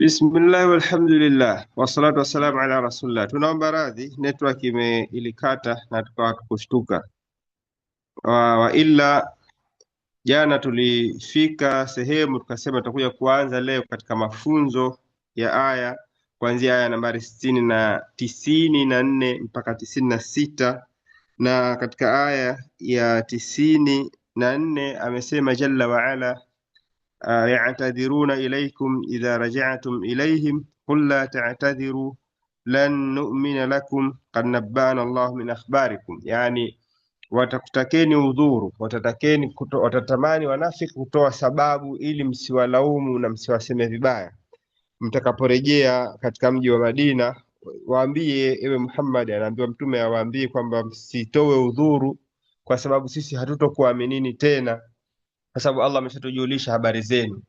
Bismillah walhamdulillah wassalatu wassalamu ala rasulillah. Tunaomba radhi, network ilikata na tukawa tukushtuka. Wa illa jana tulifika sehemu tukasema tutakuja kuanza leo katika mafunzo ya aya kuanzia aya nambari 94 mpaka 96, na katika aya ya 94 amesema jalla waala يعتذرون إليكم إذا رجعتم إليهم قل لا تعتذروا لن نؤمن لكم قد نبأنا الله من أخباركم. Yani watakutakeni udhuru, watatamani wanafiki kutoa sababu ili msiwalaumu na msiwaseme vibaya. Mtakaporejea katika mji wa Madina, waambie, ewe Muhammad, anaambiwa mtume awaambie kwamba msitowe udhuru, kwa sababu sisi hatutokuaminini tena, kwa sababu Allah ameshatujulisha habari zenu.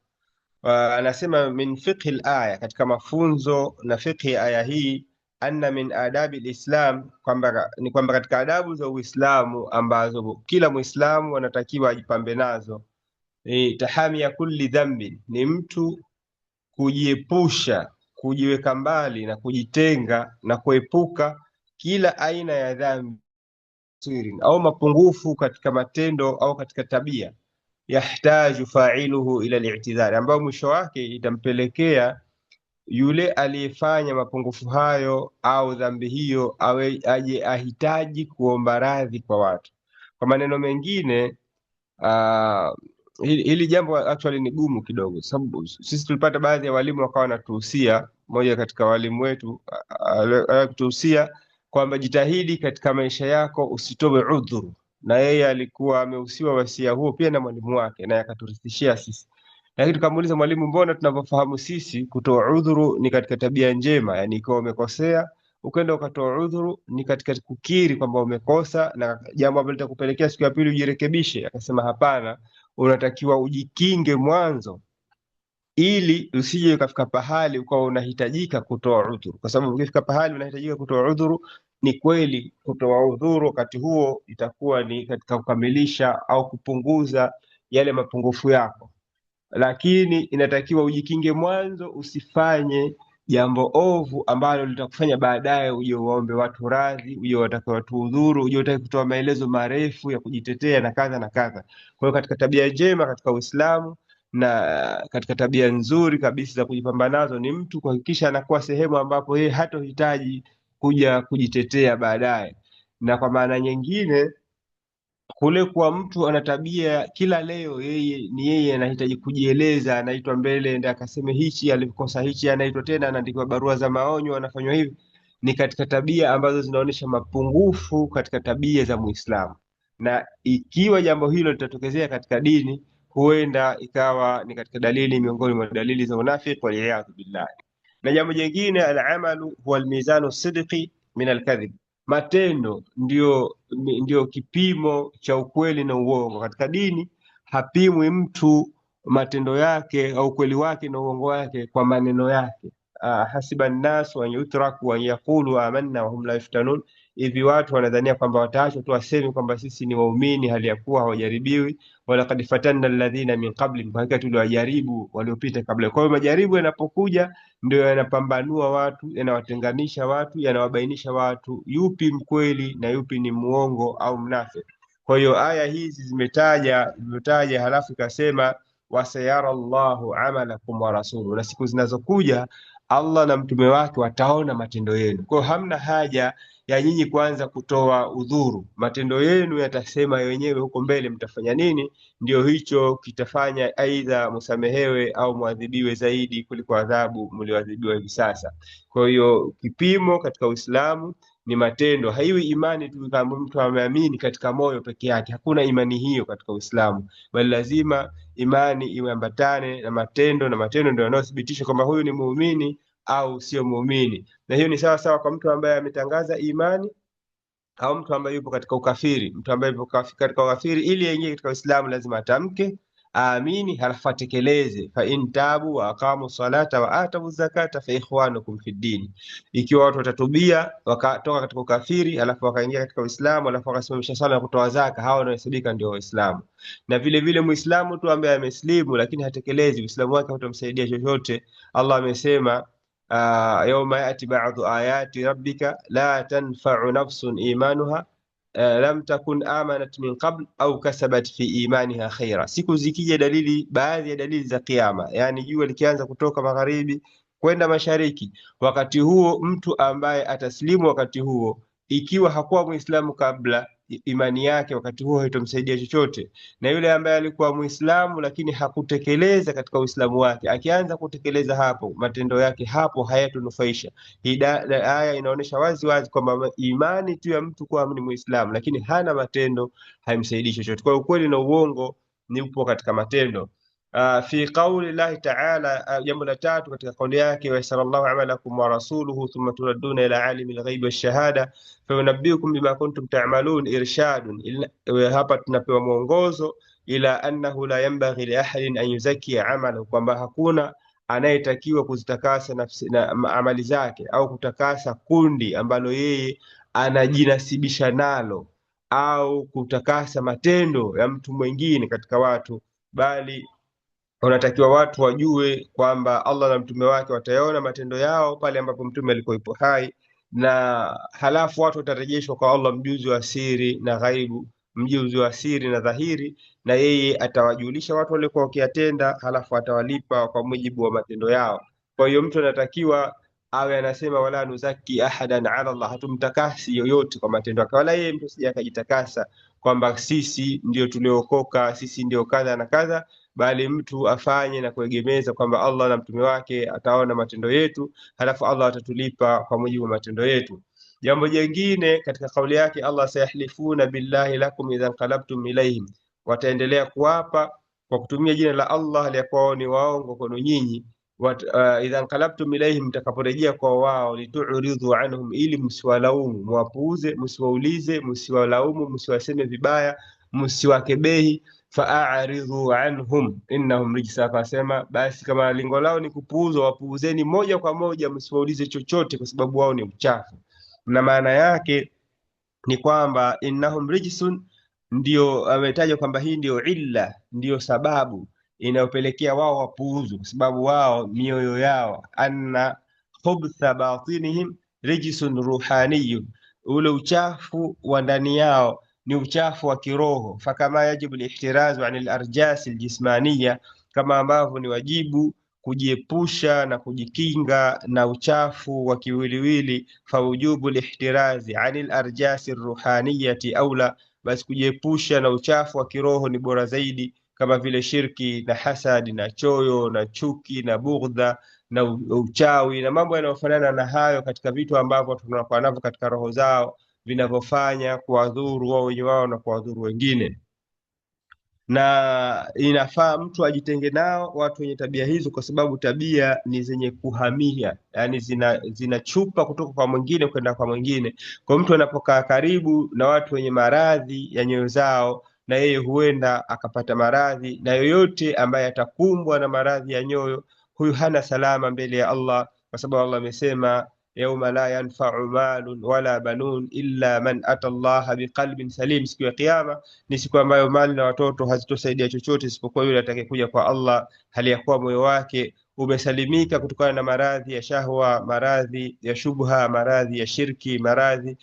Anasema min fiqhi al-aya, katika mafunzo na fiqhi ya aya hii, anna min adabi al-islam, kwamba katika adabu za Uislamu ambazo kila Muislamu anatakiwa ajipambe nazo, ni tahamia kulli dhambi, ni mtu kujiepusha, kujiweka mbali na kujitenga na kuepuka kila aina ya dhambi au mapungufu katika matendo au katika tabia, yahtaju fa'iluhu ila al-i'tidhar, ambayo mwisho wake itampelekea yule aliyefanya mapungufu hayo au dhambi hiyo aje ahitaji kuomba radhi kwa watu. Kwa maneno mengine, hili jambo actually ni gumu kidogo, sababu sisi tulipata baadhi ya walimu wakawa wanatuhusia, mmoja katika walimu wetu alituhusia kwamba jitahidi katika maisha yako usitoe udhuru, na yeye alikuwa amehusiwa wasia huo pia na mwalimu wake, na akaturithishia sisi. Lakini tukamuuliza mwalimu, mbona tunavyofahamu sisi kutoa udhuru ni katika tabia njema, yani ikiwa umekosea ukenda ukatoa udhuru ni katika kukiri kwamba umekosa na jambo ambalo litakupelekea siku ya pili ujirekebishe. Akasema hapana, unatakiwa ujikinge mwanzo ili usije ukafika pahali ukawa unahitajika kutoa udhuru, kwa sababu ukifika pahali unahitajika kutoa udhuru, ni kweli kutoa udhuru wakati huo itakuwa ni katika kukamilisha au kupunguza yale mapungufu yako, lakini inatakiwa ujikinge mwanzo, usifanye jambo ovu ambalo litakufanya baadaye uje uombe watu radhi, uje wataka watu udhuru, uje utaki kutoa maelezo marefu ya kujitetea na kadha na kadha. Kwa hiyo katika tabia njema katika Uislamu na katika tabia nzuri kabisa za kujipamba nazo ni mtu kuhakikisha anakuwa sehemu ambapo yeye hatohitaji kuja kujitetea baadaye. Na kwa maana nyingine, kule kwa mtu ana tabia kila leo yeye anahitaji kujieleza, anaitwa mbele ndio akaseme hichi alikosa hichi, anaitwa tena anaandikwa barua za maonyo, anafanywa hivi, ni katika tabia ambazo zinaonyesha mapungufu katika tabia za Muislamu. Na ikiwa jambo hilo litatokezea katika dini, huenda ikawa ni katika dalili miongoni mwa dalili za unafiki, waliyadhu billah. Na jambo jingine, al-amalu huwa al-mizanu sidqi min al-kadhib, matendo ndio kipimo cha ukweli na uongo. Katika dini hapimwi mtu matendo yake au ukweli wake na uongo wake kwa maneno yake. Hasiba nnas an yutraku an yaqulu amanna wa hum la yuftanun, hivi watu wanadhania kwamba wataachwa tu waseme kwamba sisi ni waumini hali ya kuwa hawajaribiwi. Walaqad fatanna alladhina min qablihim, hakika tuliwajaribu waliopita kabla. Kwa hiyo majaribu yanapokuja ndio yanapambanua watu, yanawatenganisha watu, yanawabainisha watu yupi mkweli na yupi ni muongo au mnafiki. Kwa hiyo aya hizi zimetaja halafu ikasema wasayara Allahu amalakum wa rasuluhu, na siku zinazokuja Allah na mtume wake wataona matendo yenu. Kwa hiyo hamna haja ya nyinyi kuanza kutoa udhuru, matendo yenu yatasema wenyewe huko mbele mtafanya nini, ndio hicho kitafanya aidha msamehewe au muadhibiwe zaidi kuliko adhabu mlioadhibiwa hivi sasa. Kwa hiyo kipimo katika Uislamu ni matendo, haiwi imani tu kama mtu ameamini katika moyo peke yake. Hakuna imani hiyo katika Uislamu, bali lazima imani iambatane na matendo, na matendo ndio yanayothibitisha kwamba huyu ni muumini au sio muumini. Na hiyo ni sawa sawa kwa mtu ambaye ametangaza imani au mtu ambaye yupo katika ukafiri. Mtu ambaye yupo katika ukafiri, ili aingie katika Uislamu lazima atamke aamini halafu atekeleze. Fa in tabu wa aqamu salata wa atu zakata fa ikhwanukum fi dini, ikiwa watu watatubia wakatoka katika ukafiri halafu wakaingia katika Uislamu halafu wakasimamisha sala na kutoa zaka, hao wanahesabika ndio Waislamu. Na vile vile Muislamu tu ambaye ameslimu lakini hatekelezi Uislamu wake hautamsaidia chochote. Allah amesema yauma yati ba'du ayati rabbika la tanfa'u nafsun imanuha lam takun amanat min qabl au kasabat fi imaniha khaira, siku zikija dalili, baadhi ya dalili za kiyama, yani jua likianza kutoka magharibi kwenda mashariki, wakati huo mtu ambaye ataslimu wakati huo, ikiwa hakuwa Muislamu kabla, imani yake wakati huo haitomsaidia chochote. Na yule ambaye alikuwa Muislamu lakini hakutekeleza katika Uislamu wake, akianza kutekeleza hapo, matendo yake hapo hayatunufaisha. Hii aya inaonyesha wazi wazi kwamba imani tu ya mtu kuwa ni Muislamu lakini hana matendo haimsaidii chochote. Kwa ukweli na uongo ni upo katika matendo. Fi qauli llahi ta'ala, jambo la tatu katika kauli yake, wa sallallahu amalakum wa rasuluhu thumma turadduna ila alimi lghaibi washahada fayunabbiukum bima kuntum ta'malun irshadun. Hapa tunapewa mwongozo ila annahu la yanbaghi li ahadin an yuzakkiya amalahu, kwamba hakuna anayetakiwa kuzitakasa nafsi na amali zake au kutakasa kundi ambalo yeye anajinasibisha nalo au kutakasa matendo ya mtu mwingine katika watu, bali unatakiwa watu wajue kwamba Allah na mtume wake watayaona matendo yao pale ambapo mtume alikuwa yupo hai, na halafu watu watarejeshwa kwa Allah mjuzi wa siri na ghaibu, mjuzi wa siri na dhahiri, na yeye atawajulisha watu waliokuwa wakiyatenda, halafu atawalipa kwa mujibu wa matendo yao. Kwa hiyo mtu anatakiwa awe anasema wala nuzaki ahadan ala Allah, hatumtakasi yoyote kwa matendo yake, wala yeye mtu sija akajitakasa kwamba sisi ndio tuliokoka, sisi ndio kadha na kadha, bali mtu afanye na kuegemeza kwamba Allah na mtume wake ataona matendo yetu, halafu Allah atatulipa kwa mujibu wa matendo yetu. Jambo jingine katika kauli yake Allah, sayahlifuna billahi lakum idha qalabtum ilayhim, wataendelea kuapa kwa kutumia jina la Allah aliyakuwa ni waongo kwenu nyinyi. Idha qalabtum ilayhim, mtakaporejea kwa wao, litu'ridhu anhum, ili msiwalaumu, mwapuuze, msiwaulize, msiwalaumu, msiwaseme vibaya, msiwakebehi. Fa'aridhu anhum innahum rijsa, fasema basi kama lengo lao ni kupuuzwa, wapuuzeni moja kwa moja, msiwaulize chochote kwa sababu wao ni uchafu. Na maana yake ni kwamba innahum rijsun, ndio ametaja kwamba hii ndio illa, ndio sababu inayopelekea wao wapuuzwe, kwa sababu wao mioyo yao, anna khubtha batinihim rijsun ruhaniyun, ule uchafu wa ndani yao ni uchafu wa kiroho. Fakama yajibu lihtirazu anil arjasi aljismaniya, kama ambavyo ni wajibu kujiepusha na kujikinga na uchafu wa kiwiliwili, fawujubu lihtirazi anil arjasi ruhaniyati aula, basi kujiepusha na uchafu wa kiroho ni bora zaidi, kama vile shirki na hasadi na choyo na chuki na bughdha na uchawi na mambo yanayofanana na hayo, katika vitu ambavyo tunakuwa navyo katika roho zao vinavyofanya kuwadhuru wao wenyewe wao na kuwadhuru wengine. Na inafaa mtu ajitenge nao watu wenye tabia hizo, kwa sababu tabia ni zenye kuhamia, yani zinachupa kutoka kwa mwingine kwenda kwa mwingine. Kwa mtu anapokaa karibu na watu wenye maradhi ya nyoyo zao, na yeye huenda akapata maradhi, na yoyote ambaye atakumbwa na maradhi ya nyoyo, huyu hana salama mbele ya Allah, kwa sababu Allah amesema yauma la yanfa'u malun wala banun illa man ata Allah biqalbin salim, siku ya kiyama ni siku ambayo mali na watoto hazitosaidia chochote isipokuwa yule atakayekuja kwa Allah hali ya kuwa moyo wake umesalimika kutokana na maradhi ya shahwa, maradhi ya shubha, maradhi ya shirki, maradhi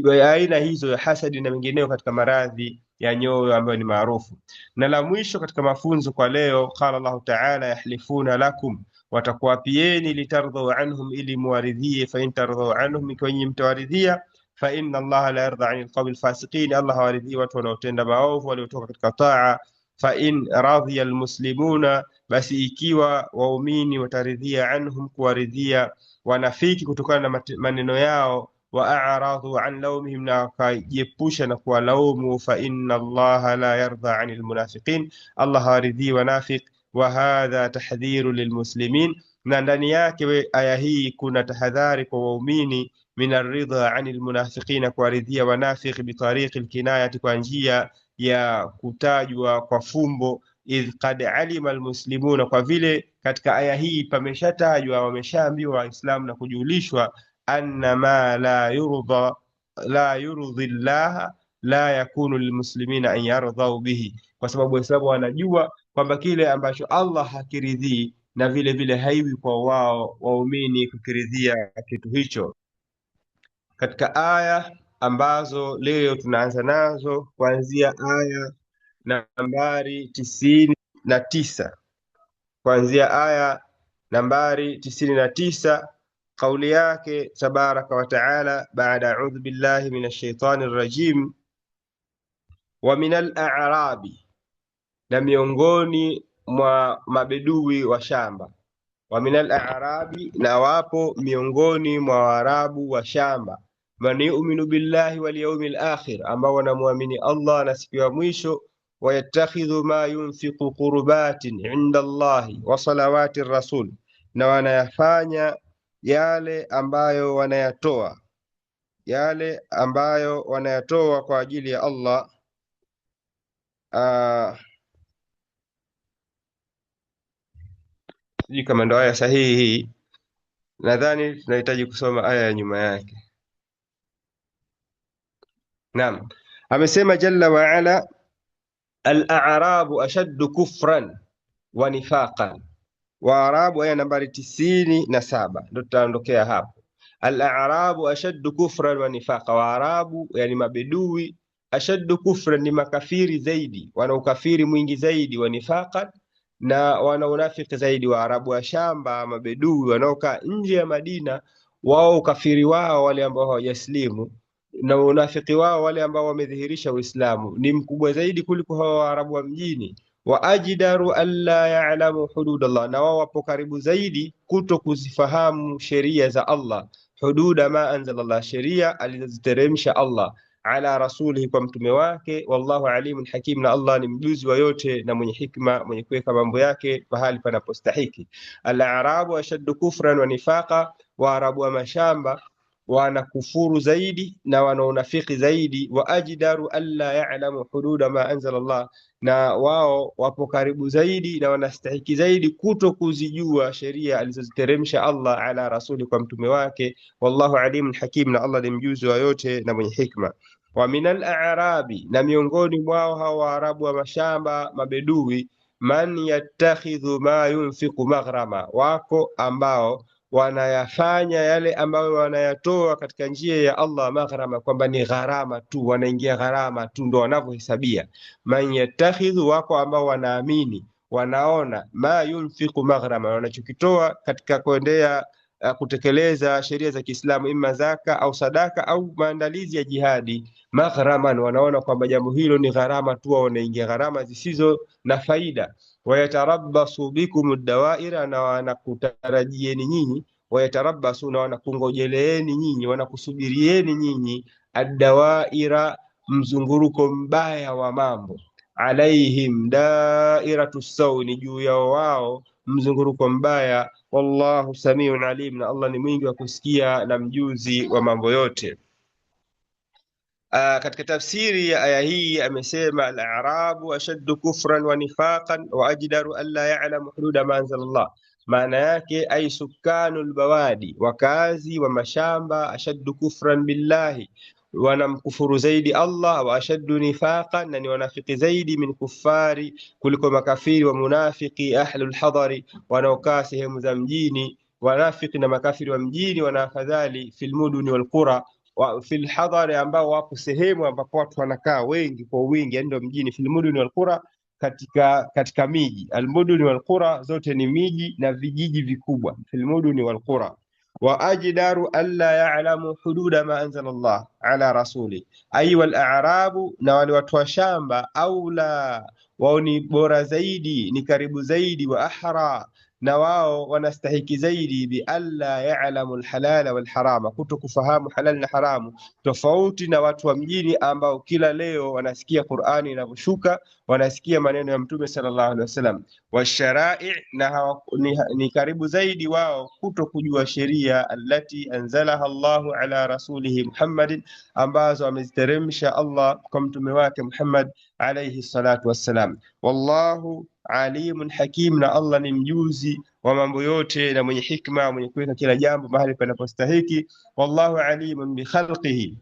ya aina hizo ya hasadi na mengineyo katika maradhi ya nyoyo ambayo ni maarufu. Na la mwisho katika mafunzo kwa leo, qala Allah ta'ala, yahlifuna lakum, watakuapieni, litardhu anhum, ili muwaridhie, fa in tardhu anhum, kwenye mtawaridhia, fa inna Allah la yarda anil qawmi alfasiqin, Allah hawaridhii watu wanaotenda maovu waliotoka katika taa. Fa in radhiya almuslimuna, basi ikiwa waumini wataridhia, anhum, kuwaridhia wanafiki kutokana na maneno yao, wa a'radu an lawmihim, na wakajiepusha na kuwalaumu, fa inna Allah la yarda anil munafiqin, Allah hawaridhii wanafiki. Wa hadha tahdhiru lilmuslimin, na ndani yake aya hii kuna tahadhari kwa waumini, min arridha anil munafiqina, kuwaridhia wanafiki, bitariqi alkinayati, kwa njia ya kutajwa kwa fumbo, idh qad alima almuslimuna, kwa vile katika aya hii pameshatajwa, wameshaambiwa Waislamu na kujulishwa, anna ma la yurdhi llaha la yakunu lilmuslimina an yardhau bihi, kwa sababu Waislamu wanajua kwamba kile ambacho Allah hakiridhii na vile vile haiwi kwa wao waumini kukiridhia kitu hicho. Katika aya ambazo leo tunaanza nazo kuanzia aya nambari 99, kuanzia aya nambari 99, kauli yake tabaraka wa taala baada a'udhu billahi minash shaitani rrajim, wa minal a'rabi, na miongoni mwa mabedui wa shamba, wa minal a'rabi, na wapo miongoni mwa Waarabu wa shamba, man yu'minu billahi wal yawmil akhir, ambao wanamwamini Allah na siku ya mwisho, wayattakhidhu ma yunfiqu qurbatin inda Allahi wa salawati rasul, na wanayafanya yale ambayo wanayatoa kwa ajili ya Allah. Sijui kama ndo aya sahihi hii, nadhani tunahitaji kusoma aya ya nyuma yake. Naam, amesema jalla wa ala, al-a'rabu ashaddu kufran wa nifaqan. Waarabu, aya nambari 97, ndo tutaondokea hapo. Al-a'rabu ashaddu kufran wa nifaqa, Waarabu yani mabedui, ashaddu kufran, ni makafiri zaidi, wana ukafiri mwingi zaidi, wa nifaqan, na wana unafiki zaidi. Waarabu wa shamba, mabedui wanaokaa nje ya Madina, wao ukafiri wao wale ambao hawajaslimu na unafiki wao wale ambao wamedhihirisha Uislamu ni mkubwa zaidi kuliko hawa Waarabu wa mjini. Wa ajdaru alla ya'lamu hudud Allah, na wao wapo karibu zaidi kuto kuzifahamu sheria za Allah, hududa ma anzala Allah, sheria alizoziteremsha Allah, ala rasulihi, kwa mtume wake, wallahu alimun hakim, na Allah ni mjuzi wa yote na mwenye hikma, mwenye kuweka mambo yake pahali panapostahiki. Al-a'rabu ashaddu kufran wa nifaqa, Waarabu wa mashamba wana kufuru zaidi na wana unafiki zaidi. Wa ajdaru alla ya'lamu hududa ma anzala Allah, na wao wapo karibu zaidi na wanastahiki zaidi kuto kuzijua sheria alizoziteremsha Allah ala rasuli, kwa mtume wake, wallahu alimun hakim, na Allah ni mjuzi wa yote na mwenye hikma. Wa minal a'rabi, na miongoni mwao hawa Waarabu wa mashamba mabedui, man yattakhidhu ma yunfiqu maghrama, wako ambao wanayafanya yale ambayo wanayatoa katika njia ya Allah maghrama, kwamba ni gharama tu, wanaingia gharama tu, ndo wanavyohesabia. Man yattakhidhu, wako ambao wanaamini, wanaona ma yunfiqu maghrama, wanachokitoa katika kuendea kutekeleza sheria za Kiislamu, imma zaka au sadaka au maandalizi ya jihadi, maghraman, wanaona kwamba jambo hilo ni gharama tu, wanaingia gharama zisizo na faida. Wayatarabbasu bikum dawaira, na wanakutarajieni nyinyi, wayatarabbasu, na wanakungojeleeni nyinyi, wanakusubirieni nyinyi, addawaira, mzunguruko mbaya wa mambo, alaihim dairatu sawi, ni juu yao wao mzunguruko mbaya. Wallahu samiun alim, na Allah ni mwingi wa kusikia na mjuzi wa mambo yote. Katika tafsiri ya aya hii amesema, al-a'rabu ashaddu kufran wa nifaqan wa ajdaru an la ya'lamu hududa ma anzala Allah, maana yake ay sukanul bawadi, wakazi wa mashamba, ashaddu kufran billahi, wanamkufuru zaidi Allah, wa ashaddu nifaqan, na ni wanafiki zaidi, min kuffari, kuliko makafiri, wa munafiki ahlul hadari, wanaokaa sehemu za mjini. Wanafiki na makafiri wa mjini wana afadhali fil muduni wal qura, wa fil hadari, ambao wapo sehemu ambapo watu wanakaa wengi kwa wingi, yani ndio mjini. Fil muduni wal qura, katika miji. Al muduni wal qura zote ni miji na vijiji vikubwa, fil muduni wal qura. Wa ajdaru alla ya'lamu hududa ma anzala Allah ala rasuli, ay wal a'rabu, na wale watu wa shamba, aula, wao ni bora zaidi, ni karibu zaidi, wa ahra, na wao wanastahiki zaidi, bi alla ya'lamu alhalala walharama, kuto kufahamu halal na haramu, tofauti na watu wa mjini ambao kila leo wanasikia Qur'ani inavyoshuka, wanasikia maneno ya Mtume sallallahu alaihi wasallam. Washarai, na ni karibu zaidi wao kuto kujua sheria, allati anzalaha Allahu ala rasulihi Muhammadin, ambazo ameziteremsha Allah kwa mtume wake Muhammad alayhi salatu wassalam. wallahu alimun hakim, na Allah ni mjuzi wa mambo yote na mwenye hikma, mwenye kuweka kila jambo mahali panapostahiki. Wallahu alimun bi khalqihi,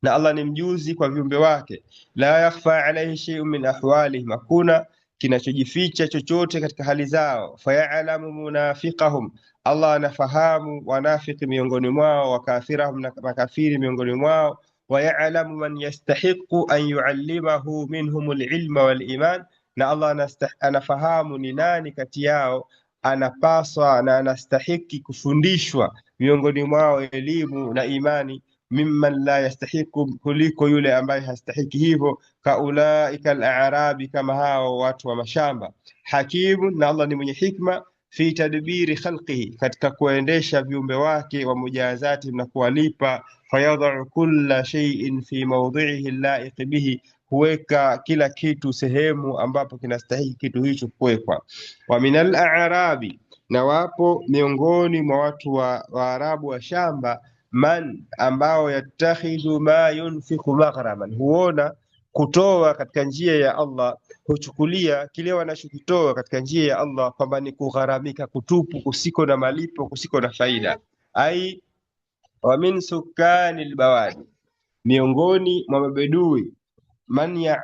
na Allah ni mjuzi kwa viumbe wake. La yakhfa alayhi shay'un min ahwalihim, hakuna kinachojificha chochote katika hali zao. Fayalamu munafiqahum, Allah anafahamu wanafiki miongoni mwao, wakafirahum, na makafiri miongoni mwao. Wayalamu man yastahiqu an yuallimahu minhum alilma waliman, na Allah anafahamu ni nani kati yao anapaswa na anastahiki kufundishwa miongoni mwao elimu na imani, mimman la yastahiqu, kuliko yule ambaye hastahiki hivyo. Kaulaika al-a'rabi, kama hao watu wa mashamba. Hakimu, na Allah ni mwenye hikma, fi tadbiri khalqihi, katika kuendesha viumbe wake, wa mujazati, na kuwalipa. Fayadha'u kulla shay'in fi mawdhi'ihi al-la'iq bihi, huweka kila kitu sehemu ambapo kinastahili kitu hicho kuwekwa. Wa minal a'rabi, na wapo miongoni mwa watu wa Waarabu wa shamba, man, ambao yattakhidhu ma yunfiqu maghraman, huona kutoa katika njia ya Allah, huchukulia kile wanachokitoa katika njia ya Allah kwamba ni kugharamika kutupu, kusiko na malipo, kusiko na faida. Ai wa min sukani albawadi, miongoni mwa mabedui,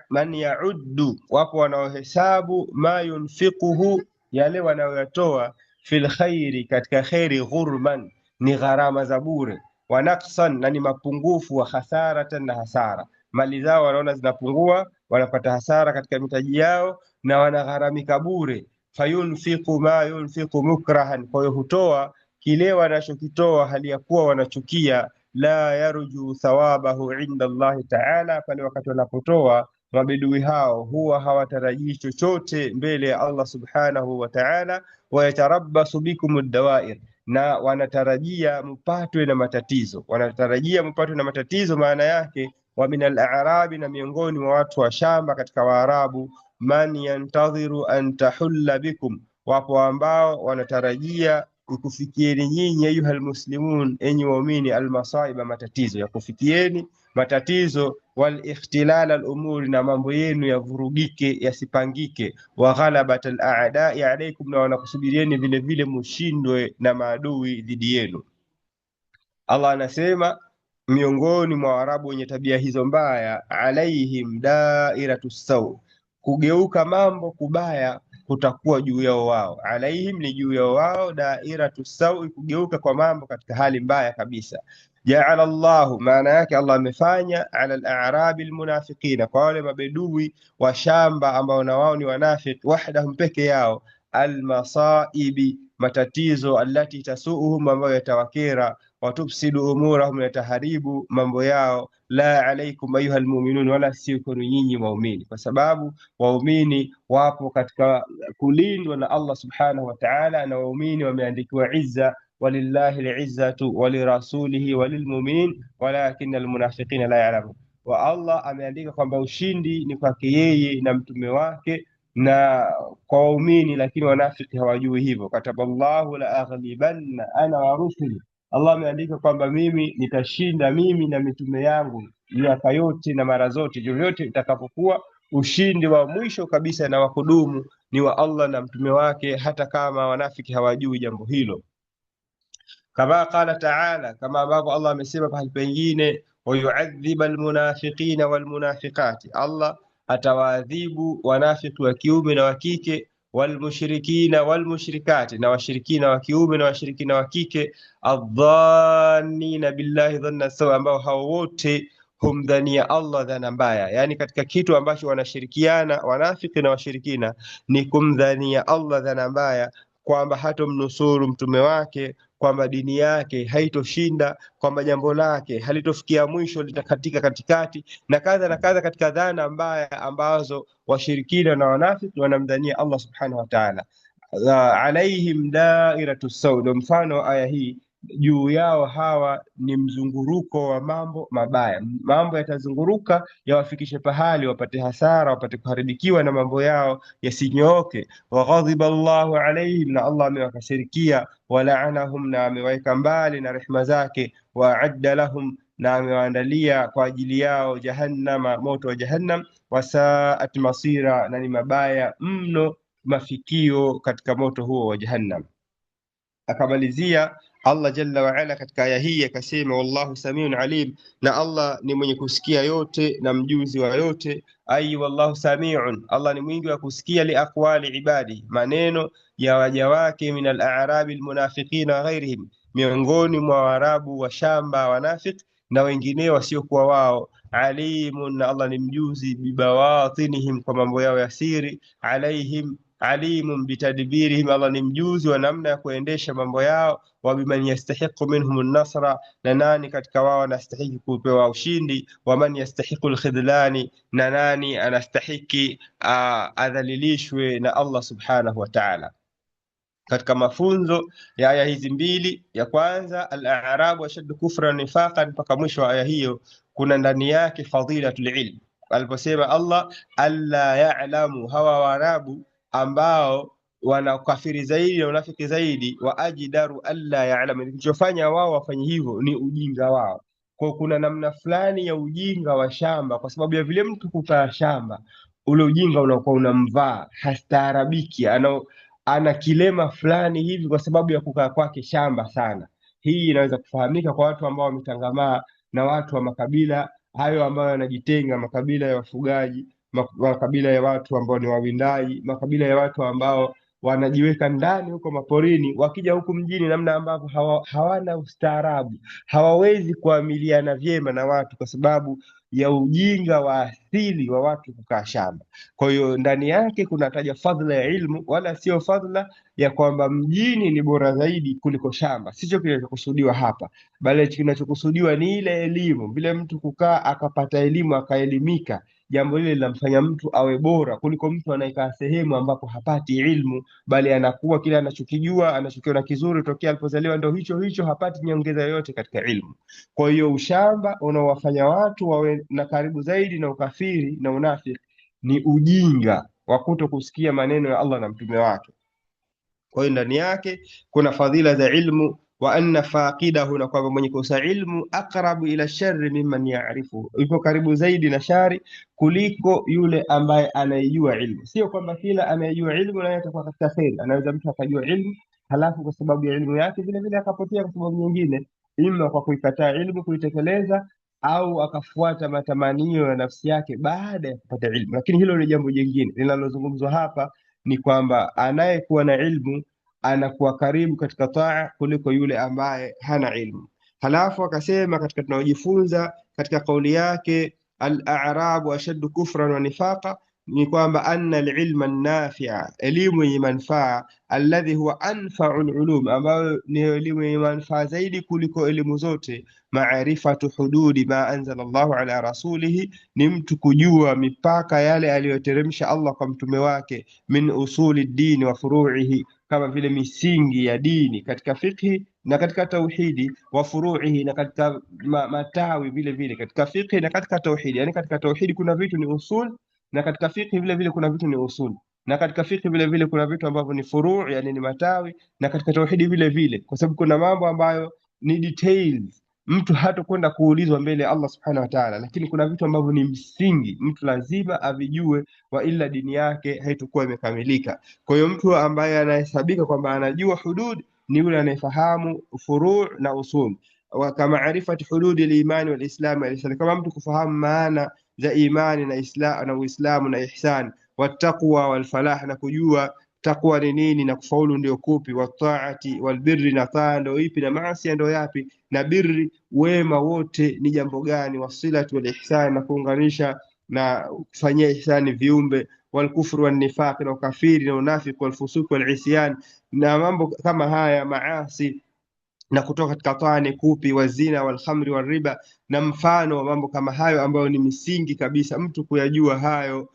man yauddu, wapo wanaohesabu, ma yunfiquhu, yale wanayoyatoa, fil khairi, katika khairi, ghurman, ni gharama za bure, wa naqsan, na ni mapungufu, wa khasaratan, na hasara. Mali zao wanaona zinapungua, wanapata hasara katika mitaji yao, na wanagharamika bure. Fayunfiqu ma yunfiqu mukrahan, kwa hiyo hutoa kile wanachokitoa hali ya kuwa wanachukia. La yarju thawabahu inda Allahi ta'ala, pale wakati wanapotoa mabedui hao huwa hawatarajii chochote mbele ya Allah subhanahu wa ta'ala. Wayatarabbasu bikum ad-dawair, na wanatarajia mpatwe na matatizo, wanatarajia mpatwe na matatizo. Maana yake wa min al-a'rabi, na miongoni mwa watu wa shamba katika Waarabu, man yantadhiru an tahulla bikum, wapo ambao wanatarajia ikufikieni nyinyi, ayuha almuslimun, enyi waumini, almasaiba, matatizo ya kufikieni, matatizo, wal ikhtilal al-umuri, na mambo yenu yavurugike, yasipangike, wa ghalabat al-a'da'i alaykum, na wanakusubirieni vile vile mushindwe na maadui dhidi yenu. Allah anasema miongoni mwa Waarabu wenye tabia hizo mbaya, alaihim dairatu saw, kugeuka mambo kubaya kutakuwa juu yao wao. Alaihim ni juu yao wao, dairatu sawi, kugeuka kwa mambo katika hali mbaya kabisa. Jaala Allahu, maana yake Allah amefanya, ala al-a'rabi al-munafiqina, kwa wale mabedui wa shamba ambao na wao ni wanafiki, wahdahum, peke yao, al-masaibi, matatizo, allati tasuuhum, ambayo yatawakera, watufsidu umurahum, yataharibu mambo yao. La alaikum ayuha almu'minun, wala si kwenu nyinyi waumini, kwa sababu waumini wapo katika kulindwa na Allah subhanahu wa ta'ala, na waumini wameandikiwa izza. Walillahi al-izzatu walirasulihi walilmu'minin walakinna almunafiqina la ya'lamun, wa Allah ameandika kwamba ushindi ni kwake yeye na mtume wake na kwa waumini, lakini wanafiki hawajui hivyo. Kataballahu la aghlibanna ana wa rusuli, Allah ameandika kwamba mimi nitashinda, mimi na mitume yangu, miaka yote na mara zote, vyovyote itakapokuwa. Ushindi wa mwisho kabisa na wa kudumu ni wa Allah na mtume wake, hata kama wanafiki hawajui jambo hilo. Kama qala ta'ala, kama ambavyo Allah amesema pahali pengine, wayuadhiba almunafiqina walmunafiqati, Allah atawaadhibu wanafiki wa kiume na wa kike, walmushrikina walmushrikati, na washirikina wa kiume na washirikina wa kike, adhannina billahi dhanna sawa, ambao hao wote humdhania Allah dhana mbaya. Yani katika kitu ambacho wanashirikiana wanafiki na washirikina ni kumdhania Allah dhana mbaya, kwamba hatomnusuru mtume wake, kwamba dini yake haitoshinda, kwamba jambo lake halitofikia mwisho, litakatika katikati, na kadha na kadha, katika dhana mbaya ambazo washirikina na wanafiki wanamdhania Allah subhanahu wa ta'ala. Alaihim dairatu saud, mfano aya hii, juu yao hawa ni mzunguruko wa mambo mabaya. Mambo yatazunguruka yawafikishe pahali wapate hasara, wapate kuharibikiwa na mambo yao yasinyooke. Wa ghadhiba Allahu alaihim, na Allah amewakasirikia, wa la'anahum, na amewaeka mbali na rehema zake, wa adda lahum, na amewaandalia kwa ajili yao jahannama, moto wa jahannam, wasaat masira, na ni mabaya mno mafikio katika moto huo wa Jahannam. Akamalizia Allah jalla wa ala katika aya hii akasema, wallahu samiun alim, na Allah ni mwenye kusikia yote na mjuzi wa yote. Ai wallahu samiun, Allah ni mwingi wa kusikia, li aqwali ibadi, maneno ya waja wake, min al-a'rabi al-munafiqina wa ghairihim, miongoni mwa Waarabu wa shamba wanafik na wengineo wasiokuwa wao. Alimun, na Allah ni mjuzi, bibawatinihim, kwa mambo yao ya siri, alaihim alimun bitadbirihim, Allah ni mjuzi wa namna ya kuendesha mambo yao. Wa biman yastahiqu minhum an-nasra, na nani katika wao anastahiki kupewa ushindi. Wa man yastahiqu al-khidlani, na nani anastahiki adhalilishwe na Allah subhanahu wa ta'ala. Katika mafunzo ya aya hizi mbili, ya kwanza al-a'rabu ashaddu kufran nifaqan, mpaka mwisho wa aya hiyo, kuna ndani yake fadilatul ilm. Aliposema Allah alla ya'lamu, hawa Waarabu ambao wanakafiri zaidi na unafiki zaidi, wa ajdaru alla ya'lamu, kilichofanya wao wafanye hivyo ni ujinga wao. Kwa kuna namna fulani ya ujinga wa shamba, kwa sababu ya vile mtu kukaa shamba, ule ujinga unakuwa unamvaa, hastaarabiki, ana kilema fulani hivi kwa sababu ya kukaa kwake shamba sana. Hii inaweza kufahamika kwa watu ambao wametangamaa na watu wa makabila hayo ambayo yanajitenga, makabila ya wafugaji, makabila ya watu ambao ni wawindaji, makabila ya watu ambao wanajiweka ndani huko maporini, wakija huku mjini, namna ambavyo hawana ustaarabu, hawawezi kuamiliana vyema na watu kwa sababu ya ujinga wa asili wa watu kukaa shamba. Kwa hiyo ndani yake kunataja fadhila ya ilmu, wala sio fadhila ya kwamba mjini ni bora zaidi kuliko shamba. Sicho kinachokusudiwa hapa, bali kinachokusudiwa ni ile elimu, vile mtu kukaa akapata elimu akaelimika, jambo lile linamfanya mtu awe bora kuliko mtu anayekaa sehemu ambapo hapati ilmu, bali anakuwa kile anachokijua, anachokiona kizuri tokea alipozaliwa ndio hicho hicho, hapati nyongeza yoyote katika ilmu. Kwa hiyo ushamba unaowafanya watu wawe na karibu zaidi na ukafiri na unafiki ni ujinga wa kuto kusikia maneno ya Allah na mtume wake. Kwa hiyo ndani yake kuna fadhila za ilmu, wa anna faqidahu, na kwamba mwenye kukosa ilmu aqrabu ila sharri mimman ya'rifu, yuko karibu zaidi na shari kuliko yule ambaye anayejua ilmu. Sio kwamba kila anayejua ilmu naye atakuwa katika kheri. Anaweza mtu akajua ilmu halafu kwa sababu ya ilmu yake vile vile akapotea kwa sababu nyingine, ima kwa kuikataa ilmu kuitekeleza, au akafuata matamanio ya nafsi yake baada ya kupata ilmu. Lakini hilo ni jambo jingine. Linalozungumzwa hapa ni kwamba anayekuwa na ilmu anakuwa karibu katika taa kuliko yule ambaye hana ilmu. Halafu akasema katika tunaojifunza katika kauli yake al-a'rabu ashaddu kufran wa nifaqa, ni kwamba anna al-ilma an-nafi'a, elimu yenye manufaa, alladhi huwa anfa'u al-ulum, ambayo ni elimu yenye manufaa zaidi kuliko elimu zote, ma'rifatu hududi ma anzala Allahu ala rasulihi, ni mtu kujua mipaka yale aliyoteremsha Allah kwa mtume wake, min usuli dini wa furu'ihi, kama vile misingi ya dini katika fikhi na katika tauhidi, wa furu'ihi, na katika matawi vile vile katika fikhi na katika tauhidi. Yani katika tauhidi kuna vitu ni usul, na katika fikhi vile vile kuna vitu ni usul, na katika fikhi vile vile kuna vitu ambavyo ni furu', yani ni matawi, na katika tauhidi vile vile, kwa sababu kuna mambo ambayo ni details, mtu hatakwenda kuulizwa mbele ya Allah subhanahu wa ta'ala, lakini kuna vitu ambavyo ni msingi, mtu lazima avijue, wa illa dini yake haitakuwa imekamilika. Kwa hiyo mtu ambaye anahesabika kwamba anajua hudud ni yule anayefahamu furu' na usul, kama maarifati hududi al-imani wal-islam wal-ihsan, kama mtu kufahamu maana za imani na islam na uislamu na ihsan, wattaqwa wal-falah, na kujua taqwa ni nini na kufaulu ndio kupi, wataati walbirri, na taa ndio ipi, na maasi ndio yapi, na birri wema wote ni jambo gani, wasilatu wal-ihsan, na kuunganisha na kufanyia ihsani viumbe, walkufru wan-nifaq, na ukafiri na unafiki, walfusuq wal-isyan, na mambo kama haya maasi na kutoka katika taa ni kupi, wazina walkhamri walriba, na mfano wa mambo kama hayo ambayo ni misingi kabisa mtu kuyajua hayo.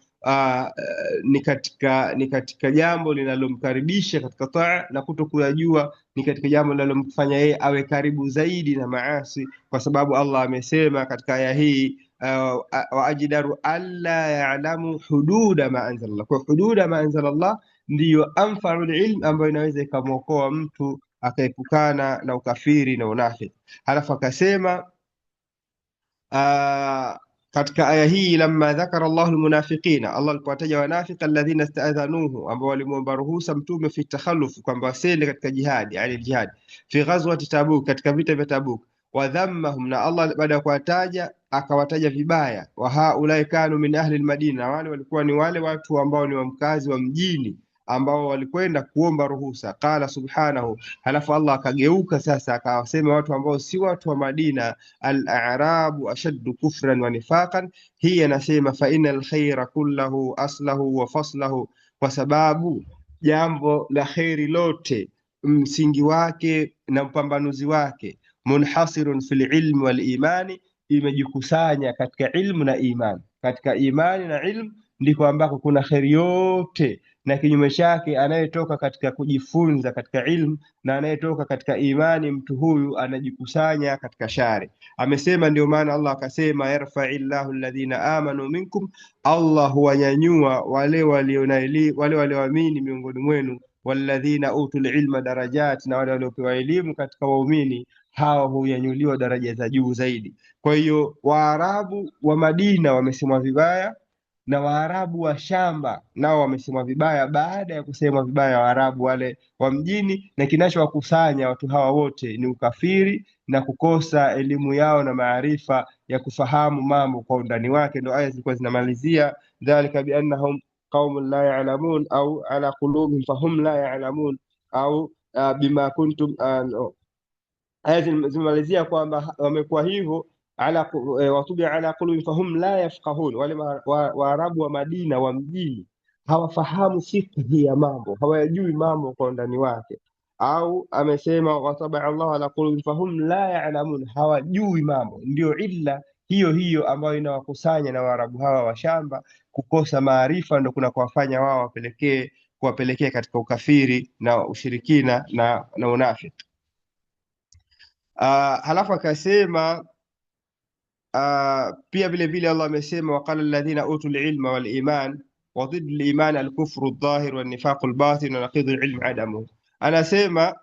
Ni katika jambo linalomkaribisha katika taa, na kuto kuyajua ni katika jambo linalomfanya yeye awe karibu zaidi na maasi, kwa sababu Allah amesema katika aya hii wa ajdaru alla ya'lamu hududa ma anzalallah. Kwa hududa ma anzalallah ndiyo anfa'ul ilm, ambayo inaweza ikamwokoa mtu akaepukana na ukafiri na unafiki. Halafu akasema katika aya hii, lamma dhakara Allahu almunafiqina, Allah alipowataja wanafiki, alladhina ista'adhanuhu, ambao walimuomba ruhusa mtume, fi takhalluf, kwamba wasende katika jihadi, yani jihad, fi ghazwati Tabuk, katika vita vya Tabuk, wa dhammahum, na Allah baada ya kuwataja akawataja vibaya, wa haulai kanu min ahli almadina, wale walikuwa ni wale watu ambao ni wamkazi wa mjini ambao walikwenda kuomba ruhusa. Qala subhanahu, halafu Allah akageuka sasa akawasema watu ambao si watu wa Madina, al-a'rabu ashaddu kufran wa nifaqan. Hii anasema fa innal khaira kullahu aslahu wa faslahu, kwa sababu jambo la kheri lote msingi wake na mpambanuzi wake, munhasirun fil ilmi wal imani, imejikusanya katika ilmu na imani. Katika imani na ilmu ndiko ambako kuna kheri yote, na kinyume chake anayetoka katika kujifunza katika ilmu na anayetoka katika imani, mtu huyu anajikusanya katika shari. Amesema, ndio maana Allah akasema, yarfa'illahu alladhina amanu minkum, Allah huwanyanyua wale walioamini miongoni mwenu, walladhina utul ilma darajat, na wale waliopewa elimu katika waumini hao huyanyuliwa daraja za juu zaidi. Kwa hiyo Waarabu wa Madina wamesemwa vibaya na Waarabu wa shamba nao wamesemwa vibaya, baada ya kusemwa vibaya Waarabu wale wa mjini, na kinachowakusanya watu hawa wote ni ukafiri na kukosa elimu yao na maarifa ya kufahamu mambo kwa undani wake. Ndio aya zilikuwa zinamalizia, dhalika biannahum qaumun la ya'lamun au ala qulubihim fahum la ya'lamun au bima kuntum aya zimemalizia kwamba wamekuwa hivyo, ala watubia ala qulubihim fahum la yafqahun, wale Waarabu wa Madina wa mjini hawafahamu fikhi ya mambo, hawajui mambo kwa undani wake. Au amesema watabaa Allah ala qulubihim fahum la ya'lamun, hawajui mambo. Ndio illa hiyo hiyo ambayo inawakusanya na Waarabu hawa wa shamba, kukosa maarifa, ndio kuna kuwafanya wao kuwapelekea katika ukafiri na ushirikina na unafiki. Halafu akasema pia vile vile Allah amesema, waqala alladhina utul ilma wal iman wa dhid al iman al kufru al dhahir wal nifaq al batin wa naqid al ilm adamu. Anasema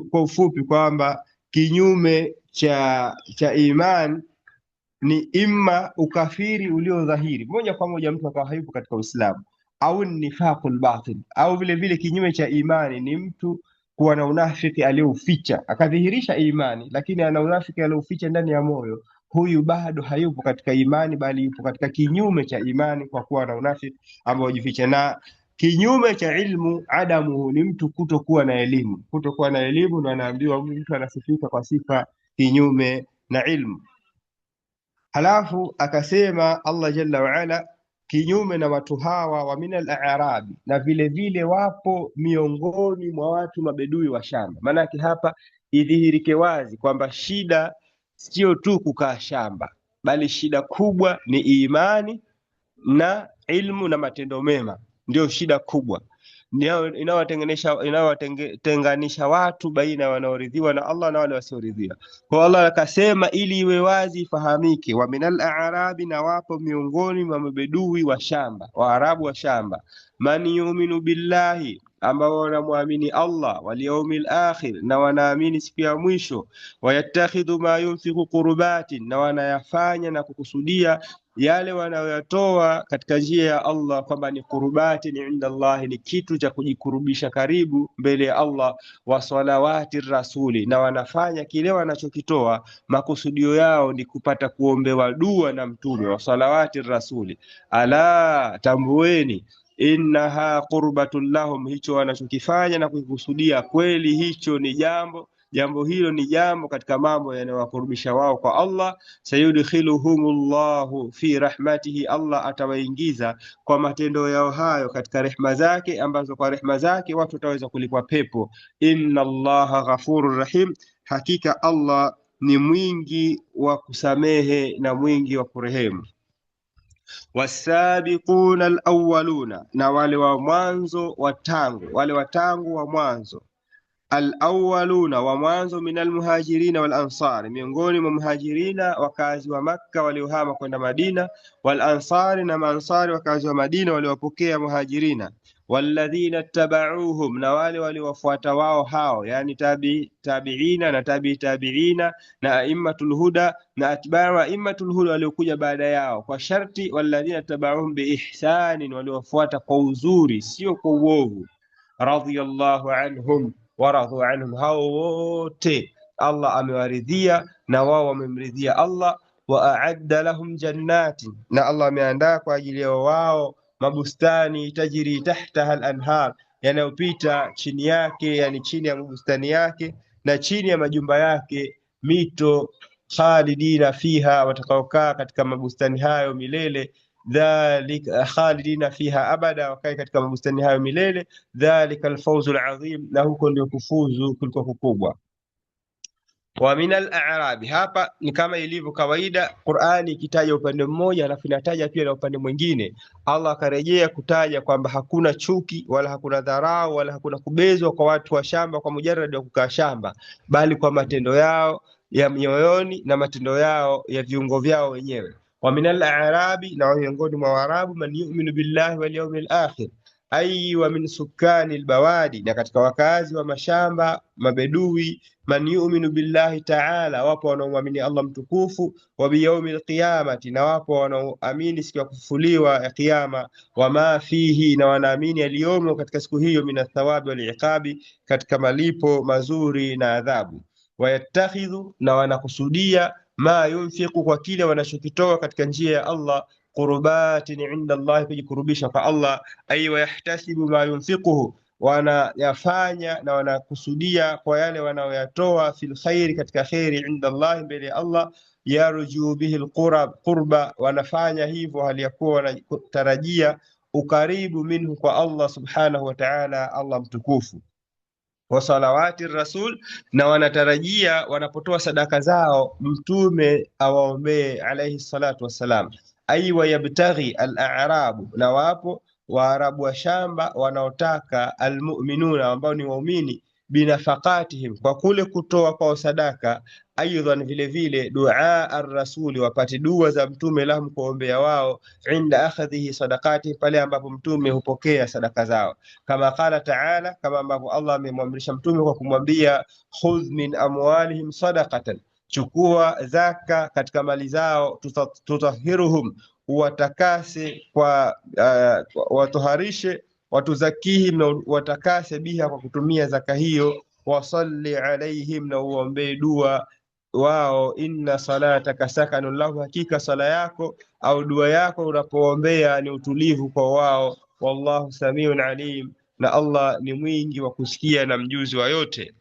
kwa ufupi kwamba kinyume cha iman ni imma ukafiri ulio dhahiri moja kwa moja, mtu akawa hayupo katika Uislamu, au nifaqul batin, au vile vile kinyume cha imani ni mtu kuwa na unafiki aliyouficha, akadhihirisha imani lakini ana unafiki aliyouficha ndani ya moyo. Huyu bado hayupo katika imani, bali yupo katika kinyume cha imani kwa kuwa na unafiki ambao hujificha. Na kinyume cha ilmu adamu ni mtu kutokuwa na elimu. Kutokuwa na elimu, na anaambiwa mtu anasifika kwa sifa kinyume na ilmu. Halafu akasema Allah jalla waala, kinyume na watu hawa, wa minal a'rabi, na vile vile wapo miongoni mwa watu mabedui wa shamba. Maanake hapa idhihirike wazi kwamba shida sio tu kukaa shamba, bali shida kubwa ni imani na ilmu na matendo mema, ndio shida kubwa inayowatenganisha watu baina ya wanaoridhiwa na Allah na wale wasioridhiwa. Kwa Allah akasema ili iwe wazi ifahamike, wa minal a'rabi, na wapo miongoni mwa mabedui wa shamba, Waarabu wa shamba, man yu'minu billahi, ambao wanamwamini Allah, wal yawmil akhir, na wanaamini siku ya mwisho, wayattakhidhu ma yunfiqu qurbatin, na wanayafanya na kukusudia yale wanayoyatoa katika njia ya Allah kwamba ni qurbati, ni inda Allah, ni kitu cha kujikurubisha karibu mbele ya Allah, wa salawati rasuli, na wanafanya kile wanachokitoa makusudio yao ni kupata kuombewa dua na mtume, wa salawati rasuli, ala tambueni, innaha qurbatun lahum, hicho wanachokifanya na kukusudia kweli hicho ni jambo hilo ni jambo katika mambo yanayowakurubisha wao kwa Allah. Sayudkhiluhumullahu fi rahmatihi, Allah atawaingiza kwa matendo yao hayo katika rehema zake, ambazo kwa rehema zake watu wataweza kulipwa pepo. Inna Allaha ghafurur rahim, hakika Allah ni mwingi wa kusamehe na mwingi wa kurehemu. Wasabiquna alawwaluna, na wale wa mwanzo watangu, wale watangu wa mwanzo, alawwaluna wa mwanzo, min almuhajirina wal ansari, miongoni mwa muhajirina wakazi wa Makka waliohama kwenda Madina, wal ansari, na maansari wakazi wa Madina waliowapokea muhajirina, walladhina tabauhum, na wale waliowafuata wao hao, yani tabiina na tabiina na aimmatul huda na atba'u aimmatul huda waliokuja baada yao, kwa sharti walladhina tabauhum biihsanin, waliowafuata kwa uzuri, sio kwa uovu. Radhiyallahu anhum wa radu anhum, hao wote Allah amewaridhia na wao wamemridhia Allah. Wa a'adda lahum jannatin, na Allah ameandaa kwa ajili yao wao mabustani, tajri tahtaha al-anhar, yanayopita chini yake, yani chini ya mabustani yake na chini ya majumba yake mito, khalidina fiha, watakaokaa katika mabustani hayo milele. Dhalika khalidina fiha abada, wakae katika mabustani hayo milele. Dhalika alfawzul azim, na huko ndio kufuzu kuliko kukubwa. Wa min al-a'rabi, hapa ni kama ilivyo kawaida Qur'ani ikitaja upande mmoja alafu inataja pia na upande mwingine. Allah akarejea kutaja kwamba hakuna chuki wala hakuna dharau wala hakuna kubezwa kwa watu wa shamba kwa mujarrad wa kukaa shamba, bali kwa matendo yao ya mioyoni na matendo yao ya viungo vyao wenyewe. Wa min al-a'rabi, na miongoni mwa Waarabu, man yu'minu billahi wal yawmil akhir, ai wa min sukani albawadi, na katika wakazi wa mashamba mabedui, man yu'minu billahi ta'ala, wapo wanaoamini Allah mtukufu, wa biyaumil qiyamati, na wapo wanaoamini siku ya kufufuliwa ya kiyama, wa ma fihi, na wanaamini aliyomo katika siku hiyo, min athawabi wal iqabi, katika malipo mazuri na adhabu. Wayattakhidhu, na wanakusudia, ma yunfiqu, kwa kile wanachokitoa katika njia ya Allah, qurbatin inda Allah, kujikurubisha kwa Allah. Ay wayahtasibu ma yunfiquhu, wanayafanya na wanakusudia kwa yale wanaoyatoa, fil khairi, katika khairi, inda Allah, mbele ya Allah. Yarju bihi alqurba, wanafanya hivyo hali ya kuwa wanatarajia ukaribu minhu, kwa Allah subhanahu wa ta'ala, Allah mtukufu. Wa salawati rasul, na wanatarajia wanapotoa sadaka zao mtume awaombee alayhi salatu wassalam. Ai wayabtaghi al-a'rabu, na wapo Waarabu wa shamba wanaotaka almu'minuna, ambao ni waumini, binafaqatihim, kwa kule kutoa kwa sadaka, aidhan vile vile dua ar-rasuli, wapate dua za mtume, lahum, kuombea wao, inda akhadhihi sadaqati, pale ambapo mtume hupokea sadaka zao. Kama qala ta'ala, kama ambavyo Allah amemwamrisha mtume kwa kumwambia, khudh min amwalihim sadaqatan, chukua zaka katika mali zao, tutahiruhum, watakase kwa watoharishe, watuzakihim, na watakase biha, kwa kutumia zaka hiyo, wasalli alaihim, na uombee dua wao, inna salataka sakanun lahu, hakika sala yako au dua yako unapoombea ni utulivu kwa wao. Wallahu samiun alim, na Allah ni mwingi wa kusikia na mjuzi wa yote.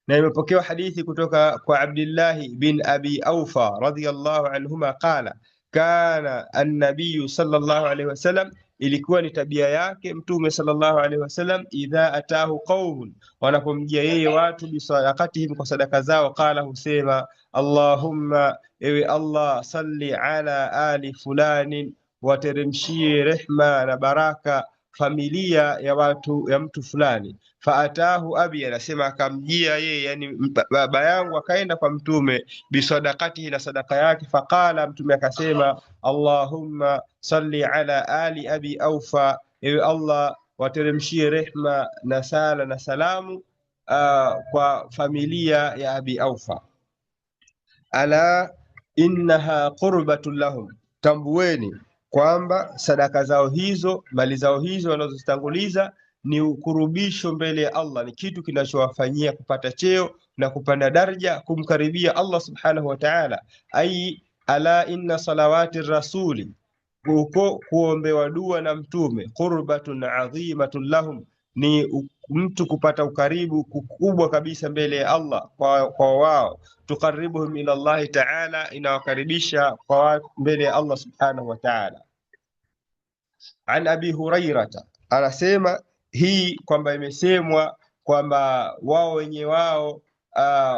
Na imepokewa hadithi kutoka kwa Abdillahi bin Abi Aufa radhiyallahu anhuma qala, kana an-nabiy sallallahu alayhi wasallam, ilikuwa ni tabia yake mtume sallallahu alayhi wasallam, idha atahu qaumun, wanapomjia yeye watu, bisadaqatihim, kwa sadaka zao, qala, husema, Allahumma, ewe Allah, salli ala ali fulanin, wateremshie rehma na baraka familia ya watu ya mtu fulani. Faatahu abi, anasema akamjia yeye, yani baba yangu, akaenda kwa mtume, bisadaqatihi, na sadaka yake. Faqala, mtume akasema, Allahumma salli ala ali abi Aufa, ewe Allah, wateremshie rehma na sala na salamu kwa familia ya Abi Aufa. Ala innaha qurbatun lahum, tambueni kwamba sadaka zao hizo, mali zao hizo wanazozitanguliza ni ukurubisho mbele ya Allah, ni kitu kinachowafanyia kupata cheo na kupanda daraja, kumkaribia Allah subhanahu wa ta'ala. Ai ala inna salawati rasuli, kuombewa dua na mtume, qurbatun adhimatun lahum, ni mtu kupata ukaribu kukubwa kabisa mbele ya Allah kwa wao. Tukaribuhum ila Allah ta'ala, inawakaribisha kwa mbele ya Allah subhanahu wa ta'ala. An Abi Hurairata, anasema hii kwamba imesemwa kwamba wao wenye wao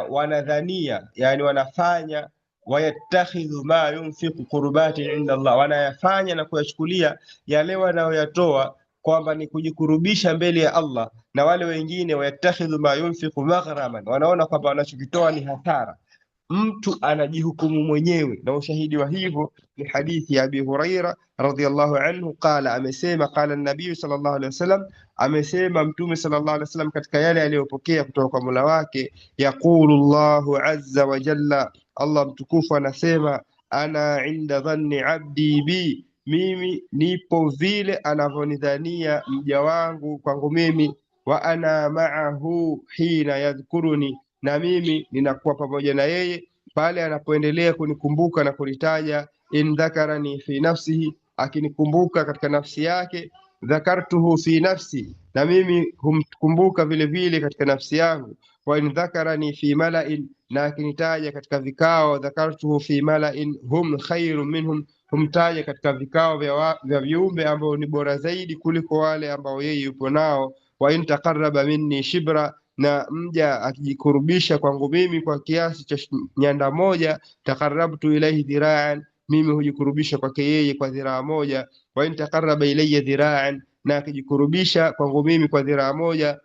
wanadhania, yani wanafanya, wayattakhidhu ma yunfiqu qurbati inda Allah, wanayafanya na kuyachukulia yale wanayoyatoa kwamba ni kujikurubisha mbele ya Allah, na wale wengine wayattakhidhu ma yunfiqu maghraman, wanaona kwamba wanachokitoa ni hasara. mtu anajihukumu mwenyewe, na ushahidi wa hivyo ni hadithi ya Abi Huraira radhiyallahu anhu, qala, amesema, qala nabii sallallahu alaihi wasallam, amesema Mtume sallallahu alaihi wasallam katika yale aliyopokea kutoka kwa Mola wake, yaqulu Allahu azza wa jalla, Allah mtukufu anasema, ana inda dhanni abdi bi, mimi nipo vile anavyonidhania mja wangu kwangu mimi, wa ana ma'ahu hina yadhkuruni, na mimi ninakuwa pamoja na yeye pale anapoendelea kunikumbuka na kunitaja. In dhakarani fi nafsihi, akinikumbuka katika nafsi yake, dhakartuhu fi nafsi, na mimi humkumbuka vile vile katika nafsi yangu. Wa in dhakarani fi malain, na akinitaja katika vikao, dhakartuhu fi malain hum khairu minhum, humtaja katika vikao vya viumbe ambao ni bora zaidi kuliko wale ambao yeye yupo nao. Wa in taqarraba minni shibra, na mja akijikurubisha kwangu mimi kwa kiasi cha nyanda moja, takarabtu ilaihi dhiraan, mimi hujikurubisha kwake yeye kwa dhiraa moja. Wa in taqarraba ilayya dhiraan, na akijikurubisha kwangu mimi kwa dhiraa moja,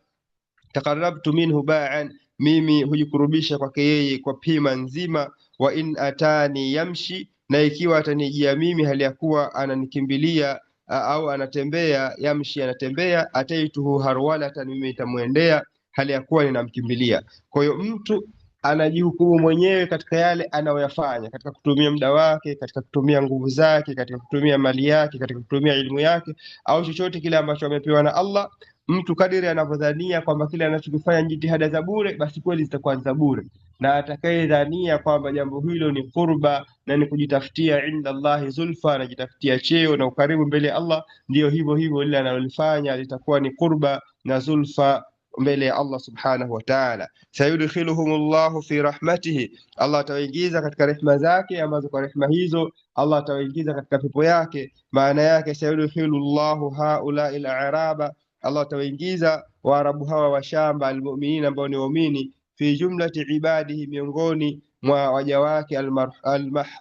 takarabtu minhu ba'an, mimi hujikurubisha kwake yeye kwa pima nzima. Wa in atani yamshi, na ikiwa atanijia mimi hali ya kuwa ananikimbilia au anatembea, yamshi, anatembea, ataituhu harwalatan, mimi nitamwendea hali ya kuwa ninamkimbilia. Kwa hiyo mtu anajihukumu mwenyewe katika yale anayoyafanya, katika kutumia muda wake, katika kutumia nguvu zake, katika kutumia mali yake, katika kutumia elimu yake, au chochote kile ambacho amepewa na Allah. Mtu kadiri anavyodhania kwamba kile anachokifanya ni jitihada za bure, basi kweli zitakuwa za bure, na atakayedhania kwamba jambo hilo ni qurba na ni kujitafutia inda Allahi zulfa, anajitafutia cheo na ukaribu mbele ya Allah, ndiyo hivyo hivyo lile analolifanya litakuwa ni qurba na zulfa mbele ya Allah subhanahu wa ta'ala. Sayudkhiluhum Allahu fi rahmatihi, Allah atawaingiza katika rehema zake, ambazo kwa rehema hizo Allah atawaingiza katika pepo yake. Maana yake sayudkhilu Allahu haula ila araba, Allah atawaingiza Waarabu hawa wa shamba, almu'minina, ambao ni waumini, fi jumlati ibadihi, miongoni mwa waja wake,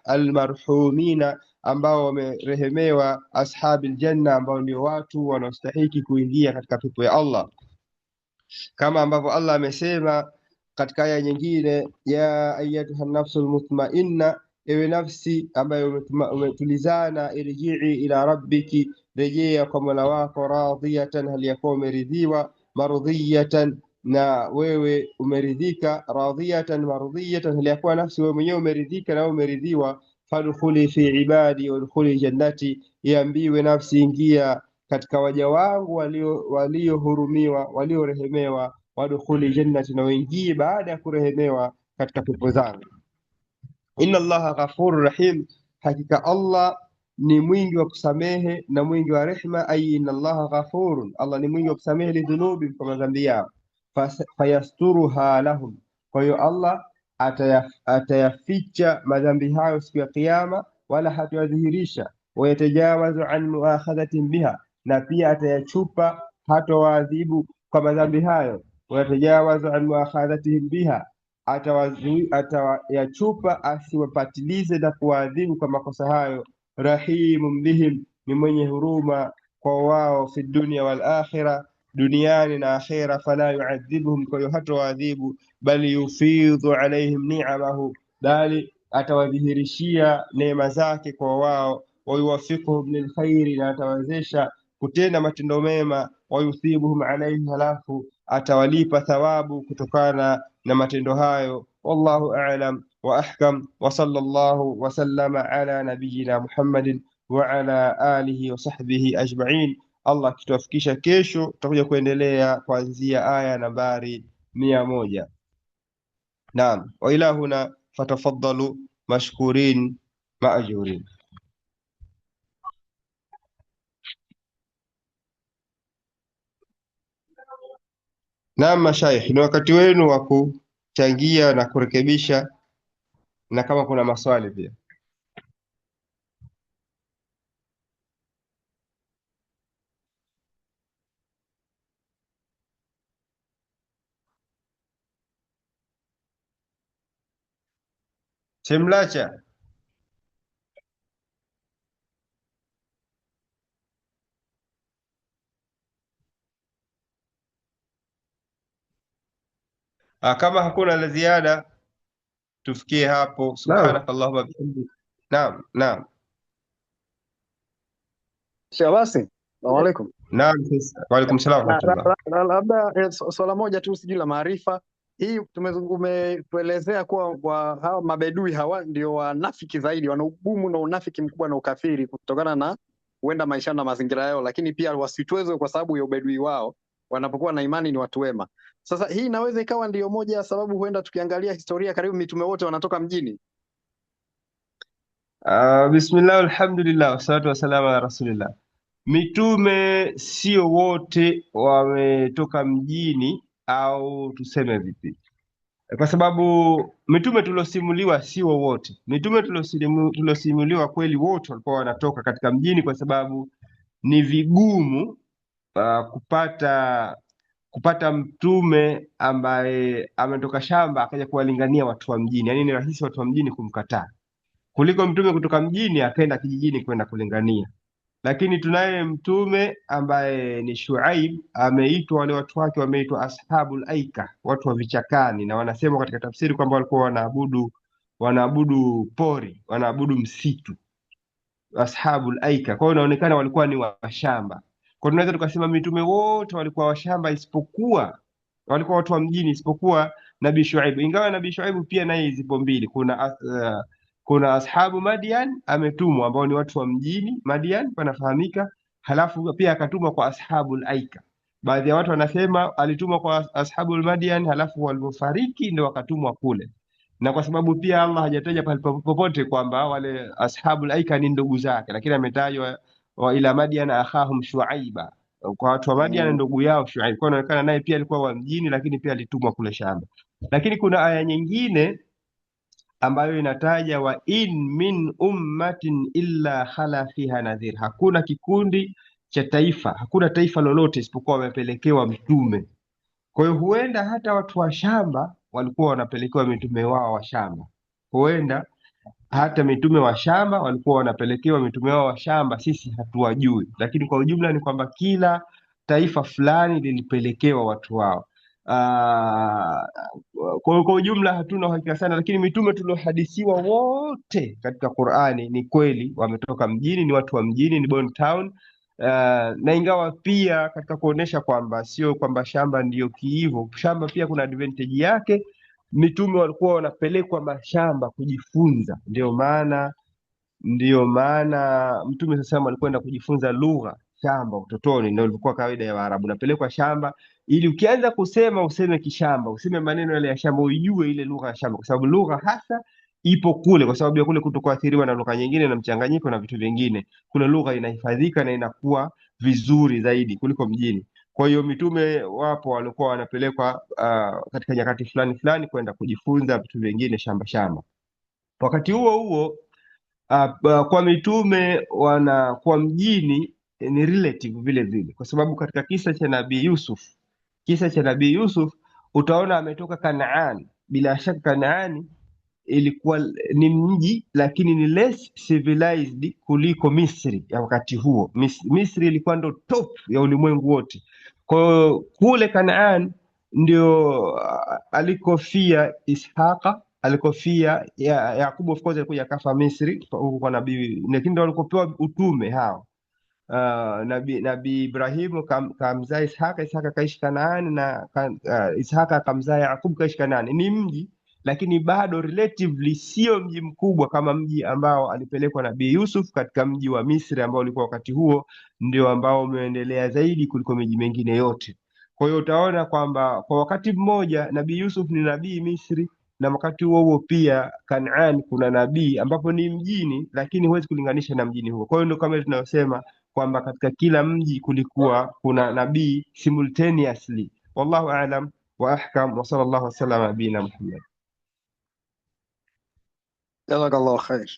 almarhumina, ambao wamerehemewa, ashabil janna, ambao ndio watu wanaostahiki kuingia katika pepo ya Allah, kama ambavyo Allah amesema katika aya nyingine, ya ayatuha nafsul mutmainna, ewe nafsi ambayo umetulizana, irjii ila rabbiki, rejea kwa Mola wako, radhiyatan, hali ya kuwa umeridhiwa, mardhiyatan, na wewe umeridhika, radhiyatan mardhiyatan, hali ya kuwa nafsi wewe mwenyewe umeridhika na umeridhiwa. Fadkhuli fi ibadi wadkhuli jannati, iambiwe nafsi, ingia katika waja wangu waliohurumiwa, waliorehemewa, wadkhuli jannati, na waingie baada ya kurehemewa katika pepo zangu. Inna Allaha ghafurur rahim, hakika Allah ni mwingi wa kusamehe na mwingi wa rehma. Ay inna Allaha ghafurun, Allah ni mwingi wa kusamehe, lidhunubi, kwa madhambi yao, fayasturuha lahum, kwa hiyo Allah atayaficha madhambi hayo siku ya Kiyama, wala hatayadhihirisha. Wayatajawazu an muakhadhatin biha, na pia atayachupa, hatowaadhibu kwa madhambi hayo. Wayatajawazu an muakhadhatihim biha, atayachupa asiwapatilize na kuwaadhibu kwa makosa hayo. Rahimun bihim, ni mwenye huruma kwa wao, fi dunya wal akhirah, duniani na akhera. Fala yuadhibuhum, kwa hiyo hatowaadhibu, bali yufidhu alaihim ni'amahu, bali atawadhihirishia neema zake kwa wao. Wayuwafiquhum lilkhairi, na atawawezesha kutenda matendo mema. Wayuthibuhum alaihi, halafu atawalipa thawabu kutokana na matendo hayo. Wallahu a'lam wa ahkam, wa sallallahu wa sallama ala nabiyyina Muhammadin wa ala alihi wa sahbihi ajma'in. Allah akituafikisha kesho tutakuja kuendelea kuanzia aya nambari 100. Naam, wa ila huna fatafaddalu mashkurin maajurin. Naam mashaikh, ni wakati wenu wa kuchangia na kurekebisha, na kama kuna maswali pia. Chemlacha, kama hakuna la ziada tufikie hapo. Naam, Subhanakallahumma bihamdik. Naam, naam, Sheikh Abasi, assalamu alaikum. naam. Wa alaikum salaam wa rahmatullah. Labda swala moja tu sijui la maarifa hii umetuelezea kuwa hawa mabedui hawa ndio wanafiki zaidi, wana ugumu na unafiki mkubwa na ukafiri kutokana na huenda maisha na mazingira yao, lakini pia wasitwezwe kwa sababu ya ubedui wao, wanapokuwa na imani ni watu wema. Sasa hii inaweza ikawa ndio moja ya sababu, huenda tukiangalia historia, karibu mitume wote wanatoka mjini. Bismillah, alhamdulillah, wassalatu wassalamu ala rasulillah. Mitume sio wote wametoka mjini, au tuseme vipi? Kwa sababu mitume tuliosimuliwa sio wote. Mitume tuliosimuliwa kweli wote walikuwa wanatoka katika mjini, kwa sababu ni vigumu kupata mtume ambaye ametoka shamba akaja kuwalingania watu wa mjini. Yaani ni rahisi watu wa mjini kumkataa kuliko mtume kutoka mjini akaenda kijijini kwenda kulingania. Lakini tunaye mtume ambaye ni Shuaib, ameitwa, wale watu wake wameitwa ashabul aika, watu wa vichakani, na wanasema katika tafsiri kwamba walikuwa wanaabudu pori, wanaabudu msitu, ashabul aika. Kwa hiyo inaonekana walikuwa ni washamba. Kwa hiyo tunaweza tukasema mitume wote walikuwa washamba, isipokuwa walikuwa watu wa mjini, isipokuwa Nabii Shuaib. Ingawa Nabii Shuaib pia naye zipo mbili, kuna ashabu Madian ametumwa, ambao ni watu wa mjini Madian panafahamika, halafu pia akatumwa kwa ashabul aika. Baadhi ya watu wanasema alitumwa kwa ashabul Madian, halafu walipofariki ndio wakatumwa kule, na kwa sababu pia Allah hajataja pale popote kwamba wale ashabul aika ni ndugu zake, lakini ametajwa wa ila Madian akhahum Shuaiba, kwa watu wa Madian Mm. ndugu yao Shuaib. Kwa inaonekana naye pia alikuwa wa mjini, lakini pia alitumwa kule shamba. Lakini kuna aya nyingine ambayo inataja wa in min ummatin illa khala fiha nadhir, hakuna kikundi cha taifa, hakuna taifa lolote isipokuwa wamepelekewa mtume. Kwa hiyo huenda hata watu wa shamba walikuwa wanapelekewa mitume wao wa shamba, huenda hata mitume wa shamba walikuwa wanapelekewa mitume wao wa shamba, sisi hatuwajui, lakini kwa ujumla ni kwamba kila taifa fulani lilipelekewa watu wao. Ah, kwa ujumla hatuna uhakika sana, lakini mitume tuliohadithiwa wote katika Qur'ani ni kweli wametoka mjini, ni watu wa mjini, ni born town. Na ingawa pia katika kuonesha kwamba sio kwamba shamba ndiyo kiivo, shamba pia kuna advantage yake. Mitume walikuwa wanapelekwa mashamba kujifunza, ndio maana Mtume sasa alikwenda kujifunza lugha shamba utotoni, ndio ilikuwa kawaida ya Waarabu. Unapelekwa shamba ili ukianza kusema useme kishamba, useme maneno yale ya shamba, ujue ile lugha ya shamba, kwa sababu lugha hasa ipo kule, kwa sababu ya kule kutokuathiriwa na lugha nyingine na mchanganyiko na vitu vingine. Kule lugha inahifadhika na inakuwa vizuri zaidi kuliko mjini. Kwa hiyo mitume wapo walikuwa wanapelekwa katika nyakati fulani fulani kwenda kujifunza vitu vingine shamba shamba. Wakati huo huo kwa mitume kwa mjini ni relative vile vile, kwa sababu katika kisa cha Nabii Yusuf utaona ametoka Kanaan. Bila shaka Kanaani ilikuwa ni mji, lakini ni less civilized kuliko Misri ya wakati huo. Misri ilikuwa ndo top ya ulimwengu wote. Kwa hiyo kule Kanaan ndio alikofia Ishaqa, alikofia Yakubu. Of course alikuja akafa Misri huko kwa nabii, lakini ndio walikopewa utume hao. Nabii Ibrahimu kamzaa Ishaka, Ishaka kaishi Kanaani, na Ishaka akamzaa Yakubu kaishi Kanaani. Ni mji lakini bado relatively sio mji mkubwa kama mji ambao alipelekwa Nabii Yusuf, katika mji wa Misri ambao ulikuwa wakati huo ndio ambao umeendelea zaidi kuliko miji mingine yote. Kwa hiyo utaona kwamba kwa wakati mmoja Nabii Yusuf ni nabii Misri, na wakati huo huo pia Kanaan kuna nabii ambapo ni mjini, lakini huwezi kulinganisha na mjini huo. Kwa hiyo ndio kama tunayosema kwamba katika kila mji kulikuwa kuna nabii simultaneously. Wallahu a'lam wa ahkam, wa sallallahu wasallam ala nabiyina Muhammad. Jazakallahu khair.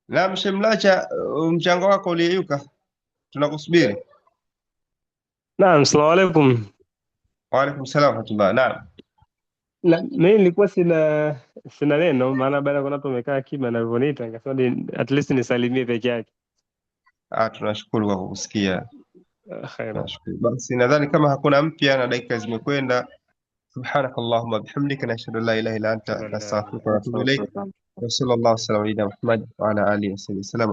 Naam, Shemlacha, mchango wako uliyeyuka, tunakusubiri. Naam, assalamu alaikum. Wa alaikum salam wa rahmatullah. Naam. Mimi nilikuwa sina neno, maana baada ya kuna watu wamekaa kimya na alivyoniita nikasema at least nisalimie peke yake. Tunashukuru kwa kukusikia. Khairan. Nashukuru. Basi nadhani kama hakuna mpya na dakika zimekwenda, subhanaka Allahumma bihamdika nashhadu an la ilaha illa anta Shukran. nastaghfiruka wa natubu ilaik. Wa sallallahu alaihi wa sallam ala Muhammad wa ala alihi wa sahbihi wasallam.